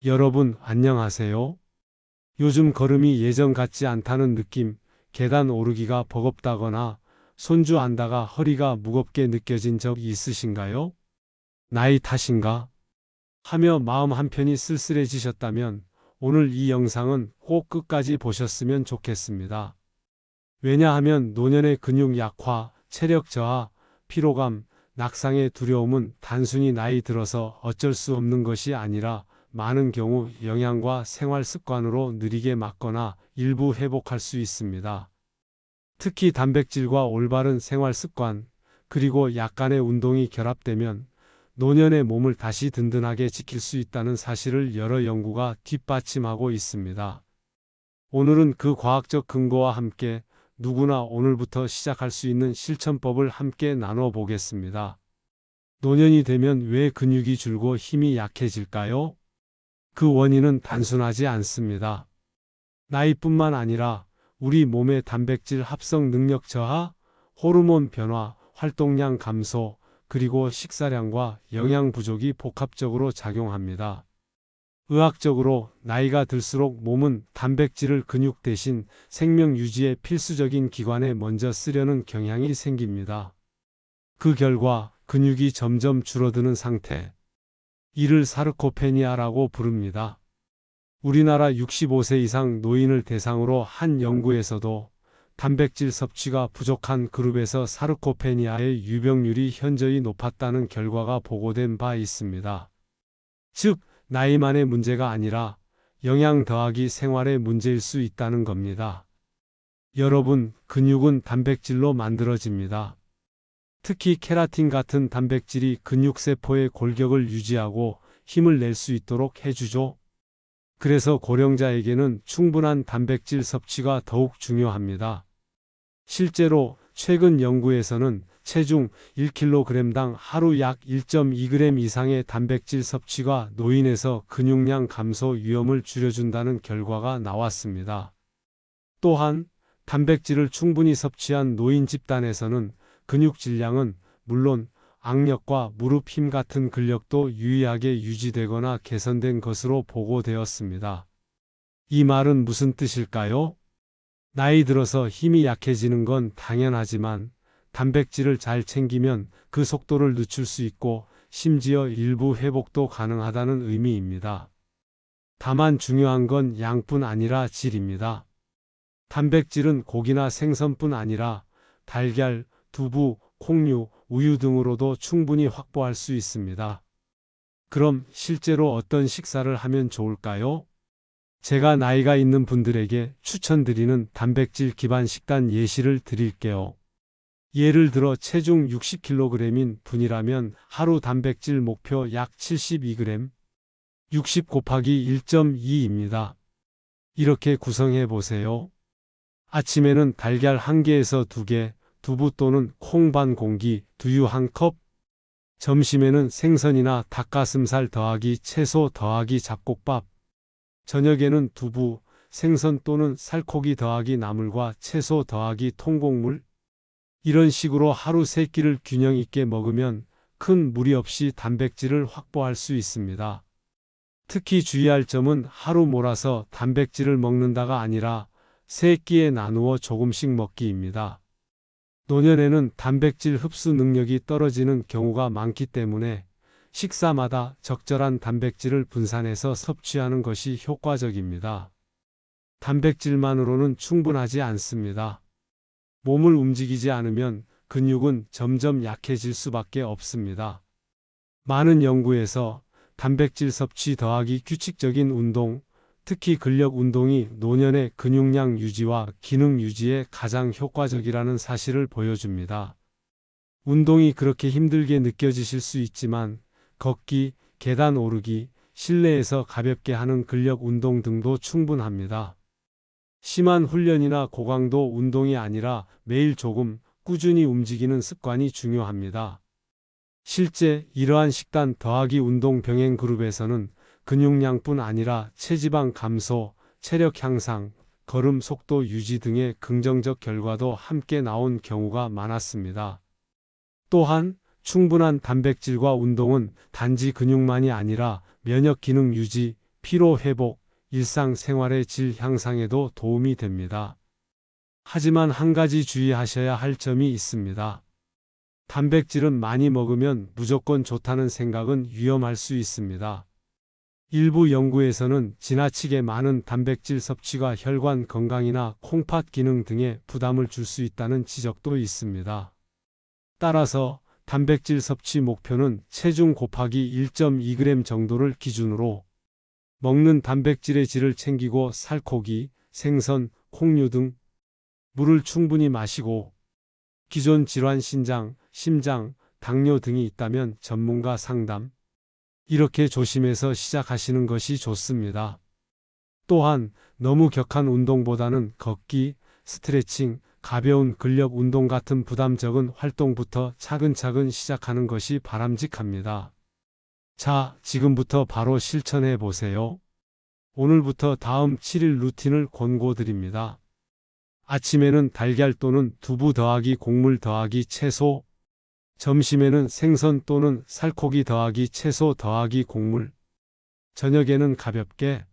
여러분, 안녕하세요. 요즘 걸음이 예전 같지 않다는 느낌, 계단 오르기가 버겁다거나 손주 안다가 허리가 무겁게 느껴진 적 있으신가요? 나이 탓인가? 하며 마음 한편이 쓸쓸해지셨다면 오늘 이 영상은 꼭 끝까지 보셨으면 좋겠습니다. 왜냐하면 노년의 근육 약화, 체력 저하, 피로감, 낙상의 두려움은 단순히 나이 들어서 어쩔 수 없는 것이 아니라 많은 경우 영양과 생활 습관으로 느리게 막거나 일부 회복할 수 있습니다. 특히 단백질과 올바른 생활 습관, 그리고 약간의 운동이 결합되면 노년의 몸을 다시 든든하게 지킬 수 있다는 사실을 여러 연구가 뒷받침하고 있습니다. 오늘은 그 과학적 근거와 함께 누구나 오늘부터 시작할 수 있는 실천법을 함께 나눠 보겠습니다. 노년이 되면 왜 근육이 줄고 힘이 약해질까요? 그 원인은 단순하지 않습니다. 나이뿐만 아니라 우리 몸의 단백질 합성 능력 저하, 호르몬 변화, 활동량 감소, 그리고 식사량과 영양 부족이 복합적으로 작용합니다. 의학적으로 나이가 들수록 몸은 단백질을 근육 대신 생명 유지의 필수적인 기관에 먼저 쓰려는 경향이 생깁니다. 그 결과 근육이 점점 줄어드는 상태. 이를 사르코페니아라고 부릅니다. 우리나라 65세 이상 노인을 대상으로 한 연구에서도 단백질 섭취가 부족한 그룹에서 사르코페니아의 유병률이 현저히 높았다는 결과가 보고된 바 있습니다. 즉, 나이만의 문제가 아니라 영양 더하기 생활의 문제일 수 있다는 겁니다. 여러분, 근육은 단백질로 만들어집니다. 특히 케라틴 같은 단백질이 근육세포의 골격을 유지하고 힘을 낼 수 있도록 해주죠. 그래서 고령자에게는 충분한 단백질 섭취가 더욱 중요합니다. 실제로 최근 연구에서는 체중 1kg당 하루 약 1.2g 이상의 단백질 섭취가 노인에서 근육량 감소 위험을 줄여준다는 결과가 나왔습니다. 또한 단백질을 충분히 섭취한 노인 집단에서는 근육 질량은 물론 악력과 무릎 힘 같은 근력도 유의하게 유지되거나 개선된 것으로 보고되었습니다. 이 말은 무슨 뜻일까요? 나이 들어서 힘이 약해지는 건 당연하지만 단백질을 잘 챙기면 그 속도를 늦출 수 있고 심지어 일부 회복도 가능하다는 의미입니다. 다만 중요한 건 양뿐 아니라 질입니다. 단백질은 고기나 생선뿐 아니라 달걀, 두부, 콩류, 우유 등으로도 충분히 확보할 수 있습니다. 그럼 실제로 어떤 식사를 하면 좋을까요? 제가 나이가 있는 분들에게 추천드리는 단백질 기반 식단 예시를 드릴게요. 예를 들어 체중 60kg인 분이라면 하루 단백질 목표 약 72g, 60 곱하기 1.2입니다. 이렇게 구성해 보세요. 아침에는 달걀 1개에서 2개, 두부 또는 콩 반 공기, 두유 1컵. 점심에는 생선이나 닭가슴살 더하기 채소 더하기 잡곡밥. 저녁에는 두부, 생선 또는 살코기 더하기 나물과 채소 더하기 통곡물. 이런 식으로 하루 3끼를 균형 있게 먹으면 큰 무리 없이 단백질을 확보할 수 있습니다. 특히 주의할 점은 하루 몰아서 단백질을 먹는다가 아니라 3끼에 나누어 조금씩 먹기입니다. 노년에는 단백질 흡수 능력이 떨어지는 경우가 많기 때문에 식사마다 적절한 단백질을 분산해서 섭취하는 것이 효과적입니다. 단백질만으로는 충분하지 않습니다. 몸을 움직이지 않으면 근육은 점점 약해질 수밖에 없습니다. 많은 연구에서 단백질 섭취 더하기 규칙적인 운동, 특히 근력 운동이 노년의 근육량 유지와 기능 유지에 가장 효과적이라는 사실을 보여줍니다. 운동이 그렇게 힘들게 느껴지실 수 있지만 걷기, 계단 오르기, 실내에서 가볍게 하는 근력 운동 등도 충분합니다. 심한 훈련이나 고강도 운동이 아니라 매일 조금 꾸준히 움직이는 습관이 중요합니다. 실제 이러한 식단 더하기 운동 병행 그룹에서는 근육량뿐 아니라 체지방 감소, 체력 향상, 걸음 속도 유지 등의 긍정적 결과도 함께 나온 경우가 많았습니다. 또한 충분한 단백질과 운동은 단지 근육만이 아니라 면역 기능 유지, 피로 회복, 일상생활의 질 향상에도 도움이 됩니다. 하지만 한 가지 주의하셔야 할 점이 있습니다. 단백질은 많이 먹으면 무조건 좋다는 생각은 위험할 수 있습니다. 일부 연구에서는 지나치게 많은 단백질 섭취가 혈관 건강이나 콩팥 기능 등에 부담을 줄 수 있다는 지적도 있습니다. 따라서 단백질 섭취 목표는 체중 곱하기 1.2g 정도를 기준으로 먹는 단백질의 질을 챙기고 살코기, 생선, 콩류 등 물을 충분히 마시고 기존 질환 신장, 심장, 당뇨 등이 있다면 전문가 상담, 이렇게 조심해서 시작하시는 것이 좋습니다. 또한 너무 격한 운동보다는 걷기, 스트레칭, 가벼운 근력 운동 같은 부담 적은 활동부터 차근차근 시작하는 것이 바람직합니다. 자, 지금부터 바로 실천해 보세요. 오늘부터 다음 7일 루틴을 권고드립니다. 아침에는 달걀 또는 두부 더하기 곡물 더하기 채소, 점심에는 생선 또는 살코기 더하기 채소 더하기 곡물, 저녁에는 가볍게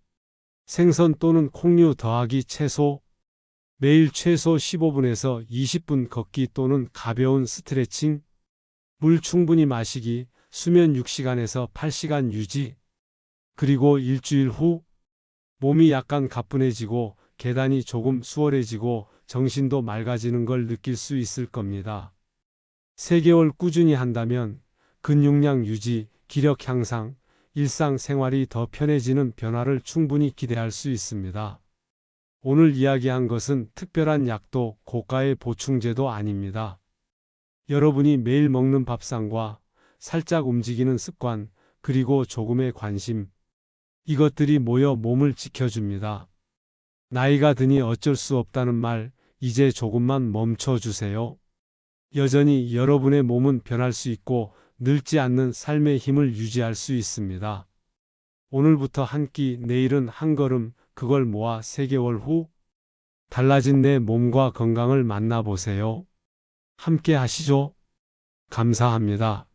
생선 또는 콩류 더하기 채소, 매일 최소 15분에서 20분 걷기 또는 가벼운 스트레칭, 물 충분히 마시기, 수면 6시간에서 8시간 유지, 그리고 일주일 후 몸이 약간 가뿐해지고 계단이 조금 수월해지고 정신도 맑아지는 걸 느낄 수 있을 겁니다. 3개월 꾸준히 한다면 근육량 유지, 기력 향상, 일상생활이 더 편해지는 변화를 충분히 기대할 수 있습니다. 오늘 이야기한 것은 특별한 약도 고가의 보충제도 아닙니다. 여러분이 매일 먹는 밥상과 살짝 움직이는 습관, 그리고 조금의 관심, 이것들이 모여 몸을 지켜줍니다. 나이가 드니 어쩔 수 없다는 말, 이제 조금만 멈춰주세요. 여전히 여러분의 몸은 변할 수 있고 늙지 않는 삶의 힘을 유지할 수 있습니다. 오늘부터 한 끼, 내일은 한 걸음, 그걸 모아 3개월 후 달라진 내 몸과 건강을 만나보세요. 함께 하시죠. 감사합니다.